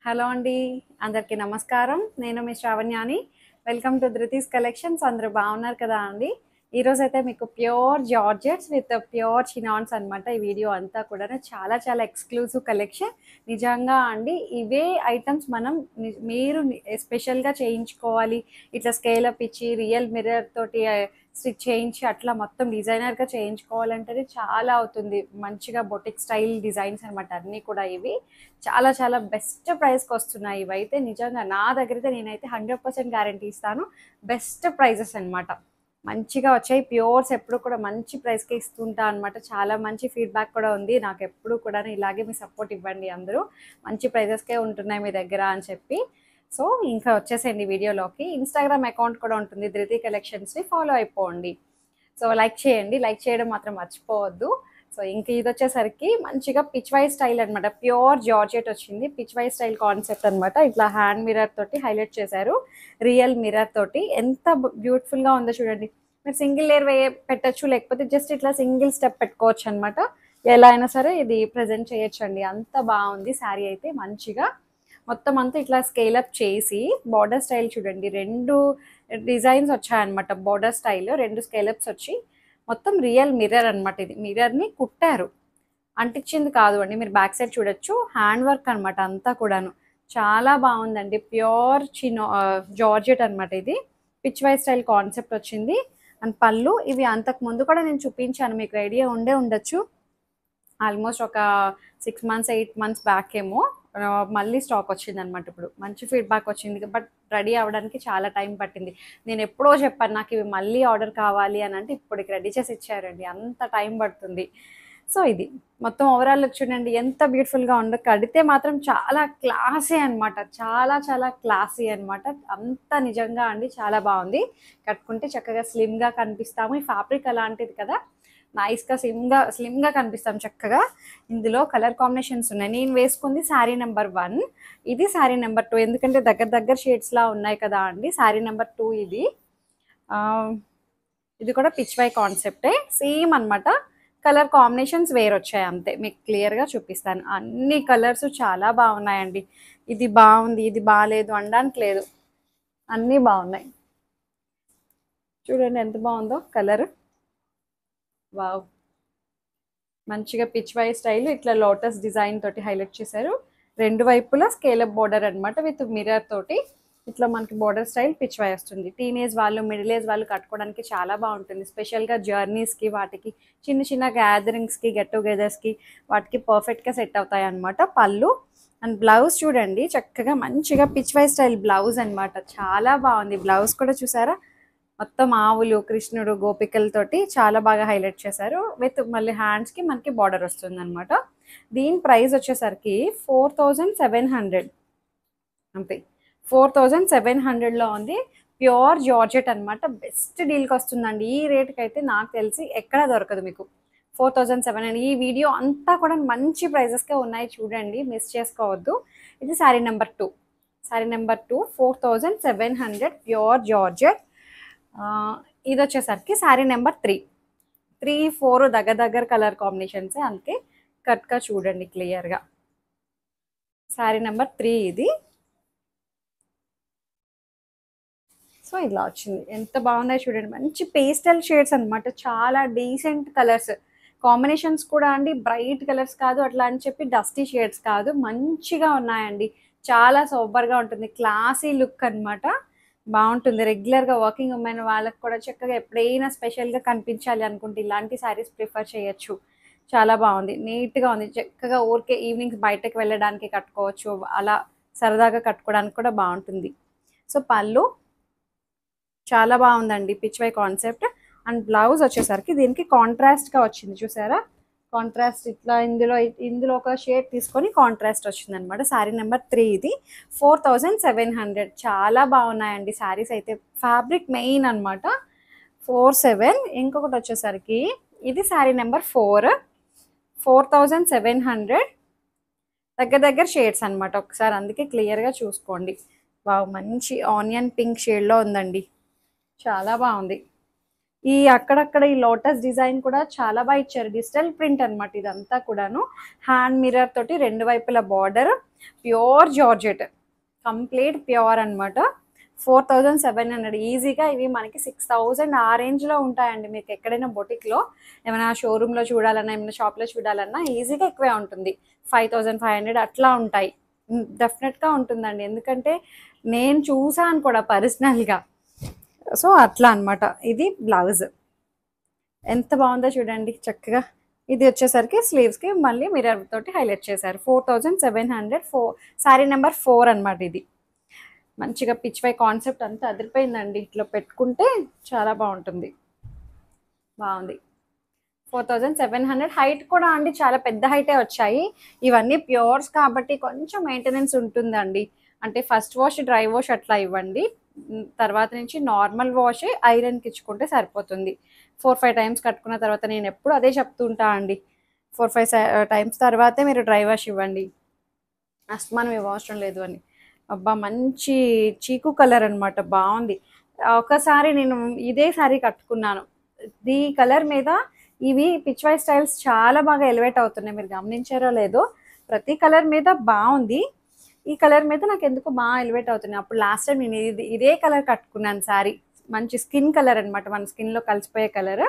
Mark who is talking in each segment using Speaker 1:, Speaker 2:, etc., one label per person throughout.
Speaker 1: Hello అండి. అందరికీ నమస్కారం. నేను మీ శ్రావణ్యాని. Welcome to Dhruti's collections. అందరూ బాగున్నారు కదా అండి? ఈరోజైతే మీకు pure georgettes with pure chinons అనమాట. ఈ వీడియో అంతా కూడా చాలా చాలా ఎక్స్క్లూజివ్ కలెక్షన్. నిజంగా అండి ఇవే ఐటమ్స్ మనం మీరు స్పెషల్గా చేయించుకోవాలి, ఇట్లా స్కేల్ అప్ ఇచ్చి రియల్ మిర్రర్ తోటి స్టిచ్ చేయించి అట్లా మొత్తం డిజైనర్గా చేయించుకోవాలంటే చాలా అవుతుంది. మంచిగా బొటిక్ స్టైల్ డిజైన్స్ అనమాట అన్నీ కూడా. ఇవి చాలా చాలా బెస్ట్ ప్రైస్కి వస్తున్నాయి. ఇవైతే నిజంగా నా దగ్గర అయితే నేనైతే 100% గ్యారంటీ ఇస్తాను. బెస్ట్ ప్రైజెస్ అనమాట. మంచిగా వచ్చాయి. ప్యూర్స్ ఎప్పుడు కూడా మంచి ప్రైస్కి ఇస్తుంటా అనమాట. చాలా మంచి ఫీడ్బ్యాక్ కూడా ఉంది. నాకు ఎప్పుడు కూడా ఇలాగే మీ సపోర్ట్ ఇవ్వండి అందరూ, మంచి ప్రైజెస్కే ఉంటున్నాయి మీ దగ్గర అని చెప్పి. సో ఇంకా వచ్చేసేయండి వీడియోలోకి. ఇన్స్టాగ్రామ్ అకౌంట్ కూడా ఉంటుంది, ధృతి కలెక్షన్స్ని ఫాలో అయిపోండి. సో లైక్ చేయండి, లైక్ చేయడం మాత్రం మర్చిపోవద్దు. సో ఇంక ఇది వచ్చేసరికి మంచిగా పిచ్ వై స్టైల్ అనమాట. ప్యూర్ జార్జెట్ వచ్చింది. పిచ్ వై స్టైల్ కాన్సెప్ట్ అనమాట. ఇట్లా హ్యాండ్ మిర్రర్ తోటి హైలైట్ చేశారు, రియల్ మిర్రర్ తోటి. ఎంత బ్యూటిఫుల్గా ఉందో చూడండి. మీరు సింగిల్ లేయర్ పెట్టచ్చు, లేకపోతే జస్ట్ ఇట్లా సింగిల్ స్టెప్ పెట్టుకోవచ్చు అనమాట. ఎలా అయినా సరే ఇది ప్రజెంట్ చేయొచ్చు అండి. అంత బాగుంది శారీ అయితే. మంచిగా మొత్తం అంతా ఇట్లా స్కేల్ అప్ చేసి బార్డర్ స్టైల్ చూడండి. రెండు డిజైన్స్ వచ్చాయన్నమాట. బార్డర్ స్టైల్ రెండు స్కేలప్స్ వచ్చి మొత్తం రియల్ మిర్రర్ అనమాట. ఇది మిర్రర్ని కుట్టారు, అంటించింది కాదు అండి. మీరు బ్యాక్ సైడ్ చూడొచ్చు, హ్యాండ్ వర్క్ అనమాట అంతా కూడాను. చాలా బాగుందండి. ప్యూర్ జార్జెట్ అనమాట ఇది. పిచ్ వై స్టైల్ కాన్సెప్ట్ వచ్చింది. అండ్ పళ్ళు ఇవి అంతకు ముందు కూడా నేను చూపించాను, మీకు ఐడియా ఉండొచ్చు. ఆల్మోస్ట్ ఒక 6 months 8 months బ్యాక్ ఏమో మళ్ళీ స్టాక్ వచ్చింది అనమాట. ఇప్పుడు మంచి ఫీడ్బ్యాక్ వచ్చింది, బట్ రెడీ అవ్వడానికి చాలా టైం పట్టింది. నేను ఎప్పుడో చెప్పాను నాకు ఇవి మళ్ళీ ఆర్డర్ కావాలి అని, అంటే ఇప్పుడు రెడీ చేసి ఇచ్చారండి. అంత టైం పడుతుంది. సో ఇది మొత్తం ఓవరాల్ చూడండి ఎంత బ్యూటిఫుల్గా ఉందో. కడితే మాత్రం చాలా క్లాసీ అనమాట. చాలా చాలా క్లాసీ అనమాట. అంత నిజంగా అండి చాలా బాగుంది. కట్టుకుంటే చక్కగా స్లిమ్గా కనిపిస్తాము. ఈ ఫ్యాబ్రిక్ అలాంటిది కదా, నైస్గా స్లిమ్గా కనిపిస్తాం చక్కగా. ఇందులో కలర్ కాంబినేషన్స్ ఉన్నాయి. నేను వేసుకుంది శారీ నెంబర్ 1, ఇది శారీ నెంబర్ 2. ఎందుకంటే దగ్గర దగ్గర షేడ్స్లా ఉన్నాయి కదా అండి. శారీ నెంబర్ 2 ఇది. ఇది కూడా పిచ్ వై కాన్సెప్టే, సేమ్ అనమాట. కలర్ కాంబినేషన్స్ వేరు వచ్చాయి అంతే. మీకు క్లియర్గా చూపిస్తాను. అన్ని కలర్స్ చాలా బాగున్నాయండి. ఇది బాగుంది ఇది బాగాలేదు అనడానికి లేదు, అన్నీ బాగున్నాయి. చూడండి ఎంత బాగుందో కలర్. వావ్, మంచిగా పిచ్ వై స్టైల్ ఇట్లా లోటస్ డిజైన్ తోటి హైలైట్ చేశారు. రెండు వైపులా స్కేలప్ బోర్డర్ అనమాట, విత్ మిర్రర్ తోటి ఇట్లా మనకి బోర్డర్ స్టైల్ పిచ్ వై వస్తుంది. టీనేజ్ వాళ్ళు, మిడిల్ ఏజ్ వాళ్ళు కట్టుకోవడానికి చాలా బాగుంటుంది. స్పెషల్గా జర్నీస్కి, వాటికి చిన్న చిన్న గ్యాదరింగ్స్కి, గెట్ టుగెదర్స్కి వాటికి పర్ఫెక్ట్గా సెట్ అవుతాయి అనమాట. పళ్ళు అండ్ బ్లౌజ్ చూడండి, చక్కగా మంచిగా పిచ్ వై స్టైల్ బ్లౌజ్ అనమాట. చాలా బాగుంది. బ్లౌజ్ కూడా చూసారా, మొత్తం ఆవులు, కృష్ణుడు, గోపికలతోటి చాలా బాగా హైలైట్ చేశారు. విత్ మళ్ళీ హ్యాండ్స్కి మనకి బార్డర్ వస్తుంది అనమాట. దీని ప్రైస్ వచ్చేసరికి 4700 అంతే. 4700లో ఉంది. ప్యూర్ జార్జెట్ అనమాట. బెస్ట్ డీల్కి వస్తుందండి. ఈ రేట్కి అయితే నాకు తెలిసి ఎక్కడా దొరకదు మీకు. 4700. ఈ వీడియో అంతా కూడా మంచి ప్రైజెస్కే ఉన్నాయి, చూడండి, మిస్ చేసుకోవద్దు. ఇది sari number 2. Sari number 2 4700 pure georgette. ఇది వచ్చేసరికి శారీ నెంబర్ 3. 3, 4 దగ్గర కలర్ కాంబినేషన్స్, అందుకే కట్గా చూడండి క్లియర్గా. శారీ నెంబర్ 3 ఇది. సో ఇలా వచ్చింది. ఎంత బాగున్నాయో చూడండి. మంచి పేస్టల్ షేడ్స్ అనమాట. చాలా డీసెంట్ కలర్స్ కాంబినేషన్స్ కూడా అండి. బ్రైట్ కలర్స్ కాదు అట్లా అని చెప్పి డస్టీ షేడ్స్ కాదు, మంచిగా ఉన్నాయండి. చాలా సూపర్గా ఉంటుంది. క్లాసీ లుక్ అనమాట. బాగుంటుంది. రెగ్యులర్గా వర్కింగ్ ఉమెన్ వాళ్ళకి కూడా చక్కగా ఎప్పుడైనా స్పెషల్గా కనిపించాలి అనుకుంటే ఇలాంటి శారీస్ ప్రిఫర్ చేయొచ్చు. చాలా బాగుంది, నీట్గా ఉంది. చక్కగా ఊరికే ఈవినింగ్స్ బయటకు వెళ్ళడానికి కట్టుకోవచ్చు, అలా సరదాగా కట్టుకోవడానికి కూడా బాగుంటుంది. సో పళ్ళు చాలా బాగుందండి, Pichhwai concept. And blouse వచ్చేసరికి దీనికి కాంట్రాస్ట్గా వచ్చింది చూసారా. కాంట్రాస్ట్ ఇట్లా ఇందులో ఒక షేడ్ తీసుకొని కాంట్రాస్ట్ వచ్చింది అనమాట. శారీ నెంబర్ 3 ఇది. 4700. చాలా బాగున్నాయండి శారీస్ అయితే. ఫ్యాబ్రిక్ మెయిన్ అనమాట. 47. ఇంకొకటి వచ్చేసరికి ఇది శారీ నెంబర్ 4. 4700 దగ్గర షేడ్స్ అనమాట. ఒకసారి అందుకే క్లియర్గా చూసుకోండి. వావ్, మంచి ఆనియన్ పింక్ షేడ్లో ఉందండి. చాలా బాగుంది. ఈ అక్కడక్కడ ఈ లోటస్ డిజైన్ కూడా చాలా బాగా ఇచ్చారు. డిజిటల్ ప్రింట్ అన్నమాట ఇదంతా కూడాను. హ్యాండ్ మిర్రర్ తోటి రెండు వైపుల border, pure georgette, complete pure అన్నమాట. 4700 ఈజీగా. ఇవి మనకి 6000 ఆ రేంజ్లో ఉంటాయండి. మీకు ఎక్కడైనా బొటిక్లో ఏమైనా షోరూంలో చూడాలన్నా, ఏమైనా షాప్లో చూడాలన్నా ఈజీగా ఎక్కువే ఉంటుంది. 5500 అట్లా ఉంటాయి. డెఫినెట్గా ఉంటుందండి, ఎందుకంటే నేను చూసాను కూడా పర్సనల్గా. సో అట్లా అన్నమాట. ఇది బ్లౌజ్ ఎంత బాగుందో చూడండి చక్కగా. ఇది వచ్చేసరికి స్లీవ్స్కి మళ్ళీ మిర్రర్ తోటి హైలైట్ చేశారు. 4700, శారీ నెంబర్ 4 అన్నమాట. ఇది మంచిగా పిచ్ వై కాన్సెప్ట్ అంతా అదిరిపోయిందండి. ఇట్లా పెట్టుకుంటే చాలా బాగుంటుంది. బాగుంది. 4700. హైట్ కూడా అండి చాలా పెద్ద హైటే వచ్చాయి. ఇవన్నీ ప్యూర్స్ కాబట్టి కొంచెం మెయింటెనెన్స్ ఉంటుందండి. అంటే ఫస్ట్ వాష్, డ్రై వాష్ అట్లా ఇవ్వండి. తర్వాత నుంచి నార్మల్ వాష్ ఐరన్కి ఇచ్చుకుంటే సరిపోతుంది. 4-5 టైమ్స్ కట్టుకున్న తర్వాత నేను ఎప్పుడు అదే చెప్తుంటా అండి. 4-5 టైమ్స్ తర్వాతే మీరు డ్రై వాష్ ఇవ్వండి, అస్తమానం ఇవ్వ అవసరం లేదు అని. అబ్బా మంచి చీకు కలర్ అన్నమాట, బాగుంది. ఒకసారి నేను ఇదే సారీ కట్టుకున్నాను. ఈ కలర్ మీద ఇవి పిచ్ వై స్టైల్స్ చాలా బాగా ఎలివేట్ అవుతున్నాయి. మీరు గమనించారో లేదో, ప్రతి కలర్ మీద బాగుంది. ఈ కలర్ మీద నాకు ఎందుకు బాగా ఎలివేట్ అవుతున్నాయి. అప్పుడు లాస్ట్ టైం నేను ఇదే కలర్ కట్టుకున్నాను శారీ. మంచి స్కిన్ కలర్ అనమాట, మన స్కిన్లో కలిసిపోయే కలర్.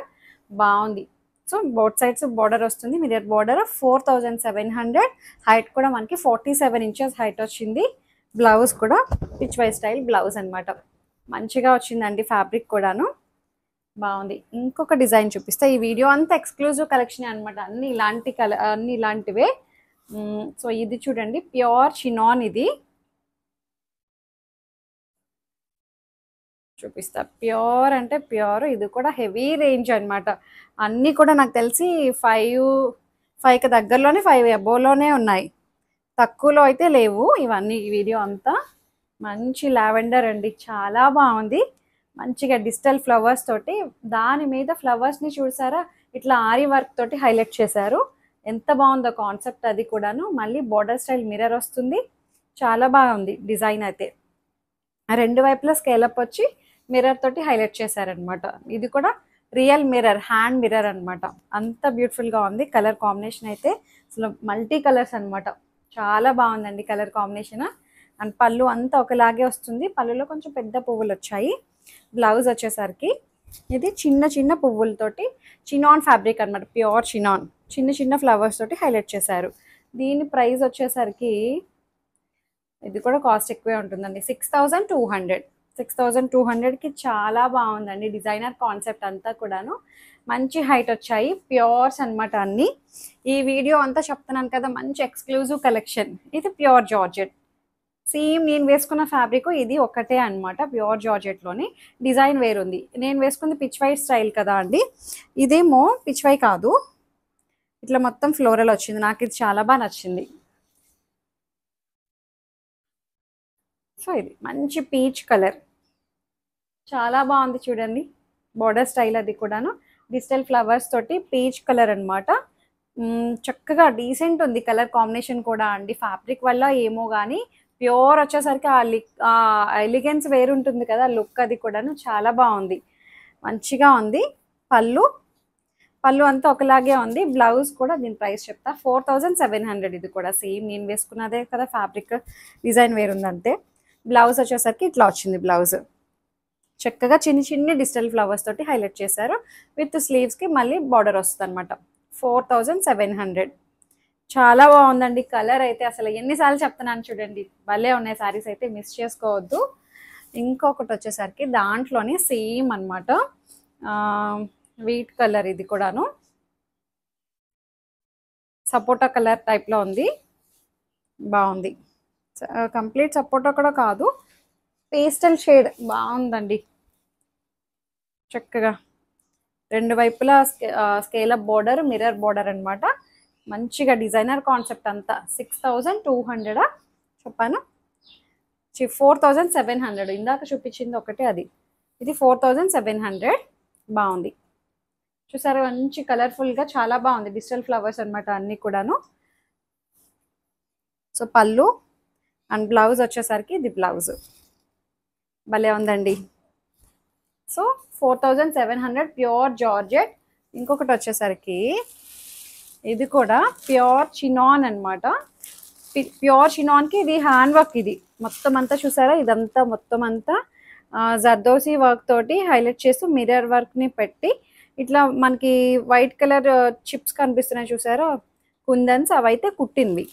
Speaker 1: బాగుంది. సో బోత్ సైడ్స్ బార్డర్ వస్తుంది, మిర్రర్ బార్డర్. 4700. హైట్ కూడా మనకి 47 ఇంచెస్ హైట్ వచ్చింది. బ్లౌజ్ కూడా పిచ్ వై స్టైల్ బ్లౌజ్ అనమాట. మంచిగా వచ్చిందండి ఫ్యాబ్రిక్ కూడాను. బాగుంది. ఇంకొక డిజైన్ చూపిస్తా. ఈ వీడియో అంతా ఎక్స్క్లూజివ్ కలెక్షన్ అనమాట. అన్ని ఇలాంటి అన్ని ఇలాంటివే. సో ఇది చూడండి, ప్యూర్ చినాన్. ఇది చూపిస్తా. ప్యూర్ అంటే ప్యూర్. ఇది కూడా హెవీ రేంజ్ అనమాట. అన్నీ కూడా నాకు తెలిసి 5కి దగ్గరలోనే, 5 అబోవ్లోనే ఉన్నాయి. తక్కువలో అయితే లేవు ఇవన్నీ. ఈ వీడియో అంతా మంచి లావెండర్ అండి, చాలా బాగుంది. మంచిగా డిజిటల్ ఫ్లవర్స్ తోటి, దాని మీద ఫ్లవర్స్ని చూసారా ఇట్లా ఆరి వర్క్ తోటి హైలైట్ చేశారు. ఎంత బాగుందో కాన్సెప్ట్. అది కూడాను మళ్ళీ బోర్డర్ స్టైల్ మిర్రర్ వస్తుంది. చాలా బాగుంది డిజైన్ అయితే. రెండు వైపులా స్కేలప్ వచ్చి మిర్రర్ తోటి హైలైట్ చేశారనమాట. ఇది కూడా రియల్ మిర్రర్, హ్యాండ్ మిర్రర్ అనమాట. అంత బ్యూటిఫుల్గా ఉంది. కలర్ కాంబినేషన్ అయితే అసలు మల్టీ కలర్స్ అనమాట. చాలా బాగుందండి కలర్ కాంబినేషన్. అండ్ పళ్ళు అంతా ఒకలాగే వస్తుంది. పళ్ళులో కొంచెం పెద్ద పువ్వులు వచ్చాయి. బ్లౌజ్ వచ్చేసరికి ఇది చిన్న చిన్న పువ్వులతోటి చినాన్ ఫ్యాబ్రిక్ అనమాట, ప్యూర్ చినాన్. చిన్న చిన్న ఫ్లవర్స్ తోటి హైలైట్ చేశారు. దీని ప్రైస్ వచ్చేసరికి ఇది కూడా కాస్ట్ ఎక్కువే ఉంటుందండి. 6200. 6200కి చాలా బాగుందండి. డిజైనర్ కాన్సెప్ట్ అంతా కూడాను. మంచి హైట్ వచ్చాయి. ప్యూర్స్ అనమాట అన్నీ. ఈ వీడియో అంతా చెప్తున్నాను కదా, మంచి ఎక్స్క్లూజివ్ కలెక్షన్. ఇది ప్యూర్ జార్జెట్. సేమ్ నేను వేసుకున్న ఫ్యాబ్రిక్ ఇది ఒకటే అనమాట. ప్యూర్ జార్జెట్లోని డిజైన్ వేరుంది. నేను వేసుకుంది పిచ్ వై స్టైల్ కదా అండి. ఇదేమో పిచ్ వై కాదు, ఇట్లా మొత్తం ఫ్లోరల్ వచ్చింది. నాకు ఇది చాలా బాగా నచ్చింది. సో ఇది మంచి పీచ్ కలర్, చాలా బాగుంది చూడండి. బోర్డర్ స్టైల్ అది కూడాను డిజిటల్ ఫ్లవర్స్ తోటి పీచ్ కలర్ అనమాట. చక్కగా డీసెంట్ ఉంది కలర్ కాంబినేషన్ కూడా అండి. ఫ్యాబ్రిక్ వల్ల ఏమో కానీ ప్యూర్ వచ్చేసరికి ఆ ఎలిగెన్స్ వేరుంటుంది కదా, లుక్ అది కూడాను చాలా బాగుంది. మంచిగా ఉంది. పళ్ళు అంతా ఒకలాగే ఉంది. బ్లౌజ్ కూడా దీని ప్రైస్ చెప్తా, 4700. ఇది కూడా సేమ్ నేను వేసుకున్నదే కదా, ఫ్యాబ్రిక్ డిజైన్ వేరుందంతే. బ్లౌజ్ వచ్చేసరికి ఇట్లా వచ్చింది. బ్లౌజ్ చక్కగా చిన్న చిన్న డిజిటల్ ఫ్లవర్స్ తోటి హైలైట్ చేశారు. విత్ స్లీవ్స్కి మళ్ళీ బార్డర్ వస్తుంది అనమాట. 4700. చాలా బాగుందండి. కలర్ అయితే అసలు ఎన్నిసార్లు చెప్తున్నాను చూడండి, భలే ఉన్నాయి శారీస్ అయితే, మిస్ చేసుకోవద్దు. ఇంకొకటి వచ్చేసరికి దాంట్లోనే సేమ్ అనమాట, వీట్ కలర్. ఇది కూడాను సపోటా కలర్ టైప్లో ఉంది. బాగుంది. కంప్లీట్ సపోటా కూడా కాదు, పేస్టల్ షేడ్. బాగుందండి. చక్కగా రెండు వైపులా స్కేలప్ బోర్డర్, మిర్రర్ బోర్డర్ అనమాట. మంచిగా డిజైనర్ కాన్సెప్ట్ అంతా. 6200 చెప్పాను, 4700. ఇందాక చూపించింది ఒకటే అది, ఇది 4700. బాగుంది చూసారా, మంచి కలర్ఫుల్గా చాలా బాగుంది. డిజిటల్ ఫ్లవర్స్ అనమాట అన్నీ కూడాను. సో పళ్ళు అండ్ బ్లౌజ్ వచ్చేసరికి ఇది బ్లౌజ్ భలే ఉందండి. So 4700 pure georgette. ఇంకొకటి వచ్చేసరికి ఇది కూడా ప్యూర్ చినాన్ అనమాట. ప్యూర్ చినాన్కి ఇది హ్యాండ్ వర్క్. ఇది మొత్తం అంతా చూసారా, ఇదంతా మొత్తం అంతా జర్దోసి వర్క్ తోటి హైలైట్ చేస్తూ మిర్రర్ వర్క్ని పెట్టి ఇట్లా మనకి వైట్ కలర్ చిప్స్ కనిపిస్తున్నాయి చూసారా, కుందన్స్, అవైతే కుట్టింది.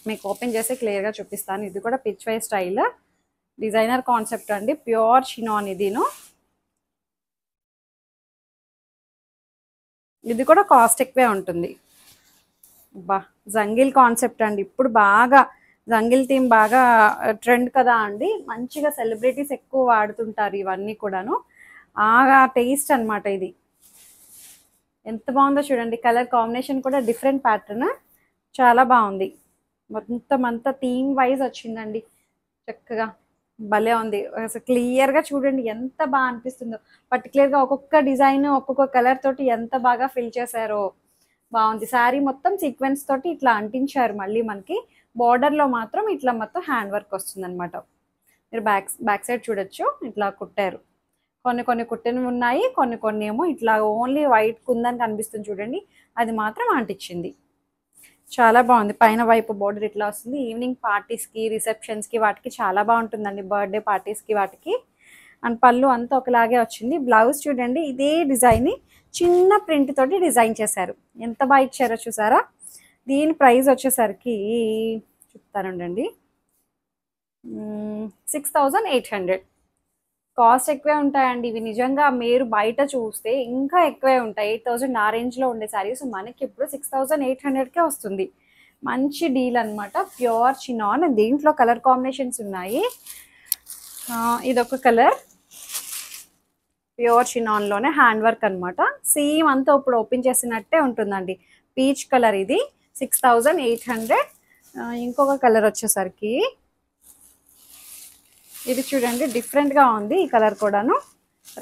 Speaker 1: మీకు ఓపెన్ చేసి క్లియర్గా చూపిస్తాను. ఇది కూడా Pichhwai style designer concept అండి, ప్యూర్ చినాన్. ఇది కూడా కాస్ట్ ఎక్కువే ఉంటుంది. బా జంగిల్ కాన్సెప్ట్ అండి, ఇప్పుడు బాగా జంగిల్ థీమ్ బాగా ట్రెండ్ కదా అండి. మంచిగా సెలబ్రిటీస్ ఎక్కువ వాడుతుంటారు ఇవన్నీ కూడాను. బాగా టేస్ట్ అనమాట. ఇది ఎంత బాగుందో చూడండి, కలర్ కాంబినేషన్ కూడా డిఫరెంట్ ప్యాటర్న్, చాలా బాగుంది. మొత్తం అంతా థీమ్ వైజ్ వచ్చిందండి, చక్కగా భలే ఉంది. అసలు క్లియర్గా చూడండి ఎంత బాగా అనిపిస్తుందో. పర్టికులర్గా ఒక్కొక్క డిజైన్ ఒక్కొక్క కలర్ తోటి ఎంత బాగా ఫిల్ చేశారో, బాగుంది. శారీ మొత్తం సీక్వెన్స్ తోటి ఇట్లా అంటించారు. మళ్ళీ మనకి బార్డర్లో మాత్రం ఇట్లా మొత్తం హ్యాండ్ వర్క్ వస్తుంది అనమాట. మీరు బ్యాక్ సైడ్ చూడొచ్చు, ఇట్లా కుట్టారు. కొన్ని కుట్టినవి ఉన్నాయి, కొన్ని ఏమో ఇట్లా ఓన్లీ వైట్ కుందని కనిపిస్తుంది చూడండి, అది మాత్రం అంటించింది. చాలా బాగుంది. పైన వైపు బోర్డర్ ఇట్లా వస్తుంది. ఈవినింగ్ పార్టీస్కి, రిసెప్షన్స్కి, వాటికి చాలా బాగుంటుందండి. బర్త్డే పార్టీస్కి వాటికి. అండ్ పళ్ళు అంతా ఒకలాగే వచ్చింది. బ్లౌజ్ చూడండి, ఇదే డిజైన్ చిన్న ప్రింట్ తోటి డిజైన్ చేశారు. ఎంత బాగా ఇచ్చారో చూసారా. దీని ప్రైస్ వచ్చేసరికి చెప్తానండి, 6800. కాస్ట్ ఎక్కువే ఉంటాయండి ఇవి. నిజంగా మీరు బయట చూస్తే ఇంకా ఎక్కువే ఉంటాయి. 8000 ఆ రేంజ్లో ఉండే శారీస్ మనకి ఇప్పుడు 6800కే వస్తుంది. మంచి డీల్ అనమాట. Pure chinon. దీంట్లో కలర్ కాంబినేషన్స్ ఉన్నాయి. ఇదొక కలర్, ప్యూర్ చినాన్లోనే హ్యాండ్ వర్క్ అనమాట. సేమ్ అంతా ఇప్పుడు ఓపెన్ చేసినట్టే ఉంటుందండి. పీచ్ కలర్, ఇది 6800. ఇంకొక కలర్ వచ్చేసరికి ఇది చూడండి, డిఫరెంట్గా ఉంది. ఈ కలర్ కూడాను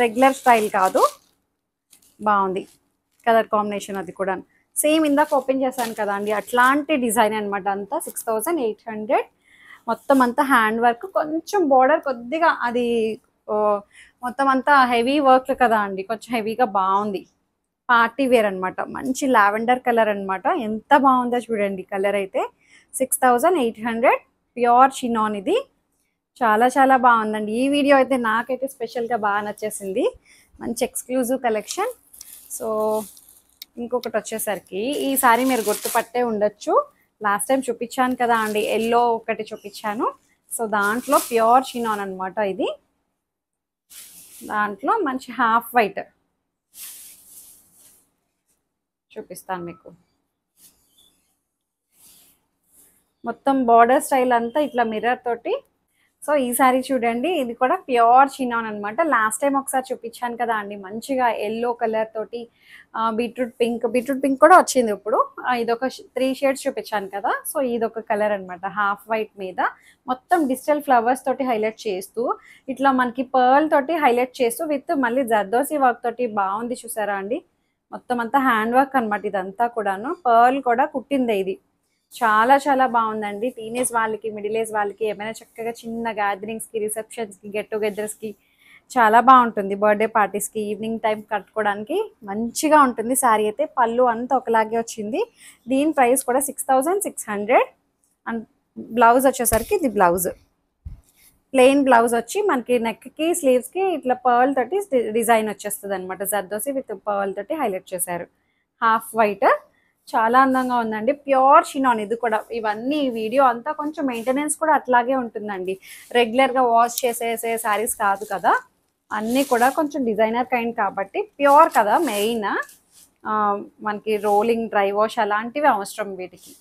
Speaker 1: రెగ్యులర్ స్టైల్ కాదు, బాగుంది కలర్ కాంబినేషన్. అది కూడా సేమ్ ఇందాక ఓపెన్ చేశాను కదా అండి, అట్లాంటి డిజైన్ అనమాట. అంతా 6800. మొత్తం అంతా హ్యాండ్ వర్క్, కొంచెం బోర్డర్ కొద్దిగా అది మొత్తం అంతా హెవీ వర్క్ కదా అండి, కొంచెం హెవీగా బాగుంది. పార్టీ వేర్ అనమాట. మంచి లావెండర్ కలర్ అనమాట. ఎంత బాగుందో చూడండి కలర్ అయితే. 6800 ప్యూర్ చినాన్. ఇది చాలా చాలా బాగుందండి. ఈ వీడియో అయితే నాకైతే స్పెషల్గా బాగా నచ్చేసింది. మంచి ఎక్స్క్లూజివ్ కలెక్షన్. సో ఇంకొకటి వచ్చేసరికి ఈ సారీ మీరు గుర్తుపట్టే ఉండొచ్చు, లాస్ట్ టైం చూపించాను కదా అండి, ఎల్లో ఒకటి చూపించాను. సో దాంట్లో ప్యూర్ చినాన్ అనమాట. ఇది దాంట్లో మంచి హాఫ్ వైట్ చూపిస్తాను మీకు. మొత్తం బార్డర్ స్టైల్ అంతా ఇట్లా మిర్రర్ తోటి. సో ఈ సారీ చూడండి, ఇది కూడా ప్యూర్ చినాన్ అనమాట. లాస్ట్ టైం ఒకసారి చూపించాను కదా అండి, మంచిగా ఎల్లో కలర్ తోటి బీట్రూట్ పింక్ కూడా వచ్చింది ఇప్పుడు. ఇదొక 3 షేడ్స్ చూపించాను కదా. సో ఇదొక కలర్ అనమాట. హాఫ్ వైట్ మీద మొత్తం డిజిటల్ ఫ్లవర్స్ తోటి హైలైట్ చేస్తూ, ఇట్లా మనకి పర్ల్ తోటి హైలైట్ చేస్తూ విత్ మళ్ళీ జర్దోసి వర్క్ తోటి బాగుంది చూసారా అండి. మొత్తం అంతా హ్యాండ్ వర్క్ అనమాట. ఇదంతా కూడాను పర్ల్ కూడా కుట్టిందే. ఇది చాలా చాలా బాగుందండి. టీనేజ్ వాళ్ళకి, మిడిల్ ఏజ్ వాళ్ళకి, ఏమైనా చక్కగా చిన్న గ్యాదరింగ్స్కి, రిసెప్షన్స్కి, గెట్ టుగెదర్స్కి చాలా బాగుంటుంది. బర్త్డే పార్టీస్కి ఈవినింగ్ టైం కట్టుకోవడానికి మంచిగా ఉంటుంది శారీ అయితే. పళ్ళు అంతా ఒకలాగే వచ్చింది. దీని ప్రైస్ కూడా 6600. అండ్ బ్లౌజ్ వచ్చేసరికి ఇది బ్లౌజ్ ప్లెయిన్ బ్లౌజ్ వచ్చి మనకి నెక్కి, స్లీవ్స్కి ఇట్లా పర్ల్ తోటి డిజైన్ వచ్చేస్తుంది అనమాట. జర్దోసి విత్ పర్ల్ తోటి హైలైట్ చేశారు. హాఫ్ వైట్, చాలా అందంగా ఉందండి. Pure chinon. ఇది కూడా ఇవన్నీ వీడియో అంతా కొంచెం మెయింటెనెన్స్ కూడా అట్లాగే ఉంటుందండి. రెగ్యులర్గా వాష్ చేసేసే శారీస్ కాదు కదా, అన్నీ కూడా కొంచెం డిజైనర్ కైండ్ కాబట్టి ప్యూర్ కదా మెయిన్. మనకి రోలింగ్, డ్రై వాష్ అలాంటివి అవసరం వీటికి.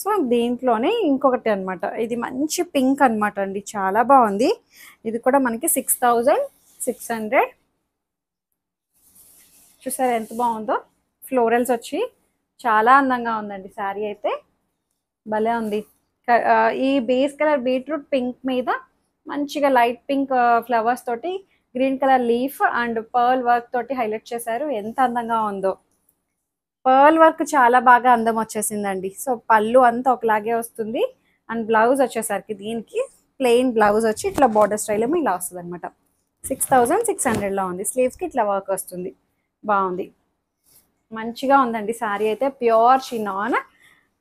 Speaker 1: సో దీంట్లోనే ఇంకొకటి అనమాట, ఇది మంచి పింక్ అనమాట అండి, చాలా బాగుంది. ఇది కూడా మనకి 6600. చూసారా ఎంత బాగుందో. ఫ్లోరల్స్ వచ్చి చాలా అందంగా ఉందండి శారీ అయితే. భలే ఉంది. ఈ బేస్ కలర్ బీట్రూట్ పింక్ మీద మంచిగా లైట్ పింక్ ఫ్లవర్స్ తోటి green colour leaf and pearl work తోటి హైలైట్ చేశారు. ఎంత అందంగా ఉందో. పర్ల్ వర్క్ చాలా బాగా అందం వచ్చేసిందండి. సో పళ్ళు అంతా ఒకలాగే వస్తుంది. అండ్ బ్లౌజ్ వచ్చేసరికి దీనికి ప్లెయిన్ బ్లౌజ్ వచ్చి ఇట్లా బార్డర్ స్టైల్ ఏమో ఇలా వస్తుంది అనమాట. 6600లో ఉంది. స్లీవ్స్కి ఇట్లా వర్క్ వస్తుంది, బాగుంది, మంచిగా ఉందండి శారీ అయితే. ప్యూర్ షినాన్,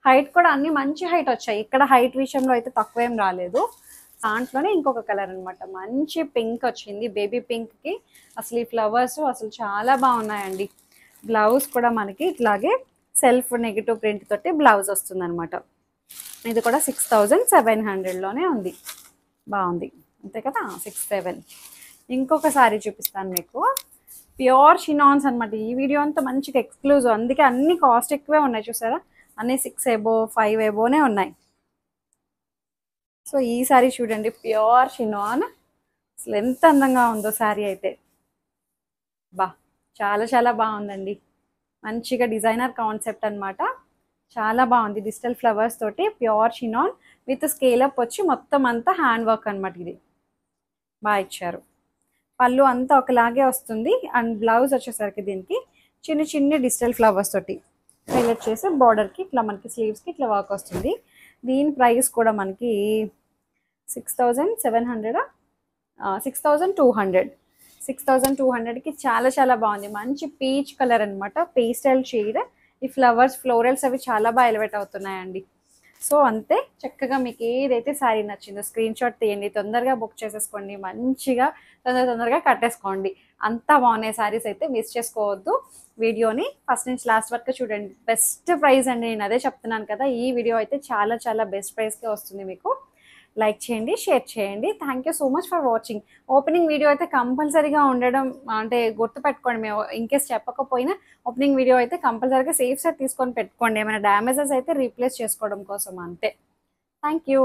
Speaker 1: హైట్ కూడా అన్ని మంచి హైట్ వచ్చాయి. ఇక్కడ హైట్ విషయంలో అయితే తక్కువేం రాలేదు. దాంట్లోనే ఇంకొక కలర్ అనమాట, మంచి పింక్ వచ్చింది, బేబీ పింక్కి అసలు ఈ ఫ్లవర్స్ అసలు చాలా బాగున్నాయండి. బ్లౌజ్ కూడా మనకి ఇట్లాగే సెల్ఫ్ నెగిటివ్ ప్రింట్ తోటి బ్లౌజ్ వస్తుంది అనమాట. ఇది కూడా 6700లోనే ఉంది, బాగుంది అంతే కదా, 67. ఇంకొక సారీ చూపిస్తాను మీకు, ప్యూర్ షినాన్స్ అనమాట. ఈ వీడియో అంతా మంచిగా ఎక్స్క్లూజివ్, అందుకే అన్ని కాస్ట్ ఎక్కువే ఉన్నాయి చూసారా, అన్నీ 6 ఎబో 5 ఎబోనే ఉన్నాయి. సో ఈ సారీ చూడండి, ప్యూర్ షినాన్, అసలు ఎంత అందంగా ఉందో శారీ అయితే. బా, చాలా చాలా బాగుందండి, మంచిగా డిజైనర్ కాన్సెప్ట్ అనమాట. చాలా బాగుంది, డిజిటల్ ఫ్లవర్స్ తోటి ప్యూర్ షినాన్ విత్ స్కేలప్ వచ్చి మొత్తం అంతా హ్యాండ్ వర్క్ అనమాట. ఇది బాగా ఇచ్చారు. పళ్ళు అంతా ఒకలాగే వస్తుంది, అండ్ బ్లౌజ్ వచ్చేసరికి దీనికి చిన్న చిన్న డిజిటల్ ఫ్లవర్స్ తోటి హైలైట్ చేసి బార్డర్కి ఇట్లా మనకి స్లీవ్స్కి ఇట్లా వర్క్ వస్తుంది. దీని ప్రైస్ కూడా మనకి 6700, 6200, 6200కి చాలా చాలా బాగుంది. మంచి పీచ్ కలర్ అనమాట, పేస్టల్ షేడ్. ఈ ఫ్లవర్స్ ఫ్లోరల్స్ అవి చాలా బాగా ఎలివేట్ అవుతున్నాయండి. సో అంతే, చక్కగా మీకు ఏదైతే శారీ నచ్చిందో స్క్రీన్ షాట్ తీయండి, తొందరగా బుక్ చేసేసుకోండి, మంచిగా తొందరగా కట్టేసుకోండి. అంతా బాగున్నాయి శారీస్ అయితే, మిస్ చేసుకోవద్దు. వీడియోని ఫస్ట్ నుంచి లాస్ట్ వరకు చూడండి. బెస్ట్ ప్రైస్ అండి, నేను అదే చెప్తున్నాను కదా. ఈ వీడియో అయితే చాలా చాలా బెస్ట్ ప్రైస్కే వస్తుంది మీకు. లైక్ చేయండి, షేర్ చేయండి. Thank you so much for watching. Opening video అయితే కంపల్సరీగా ఉండడం, అంటే గుర్తుపెట్టుకోండి, మేము ఇన్కేస్ చెప్పకపోయినా ఓపెనింగ్ వీడియో అయితే కంపల్సరీగా సేఫ్ సైడ్ తీసుకొని పెట్టుకోండి. ఏమైనా డ్యామేజెస్ అయితే రీప్లేస్ చేసుకోవడం కోసం అంతే. Thank you.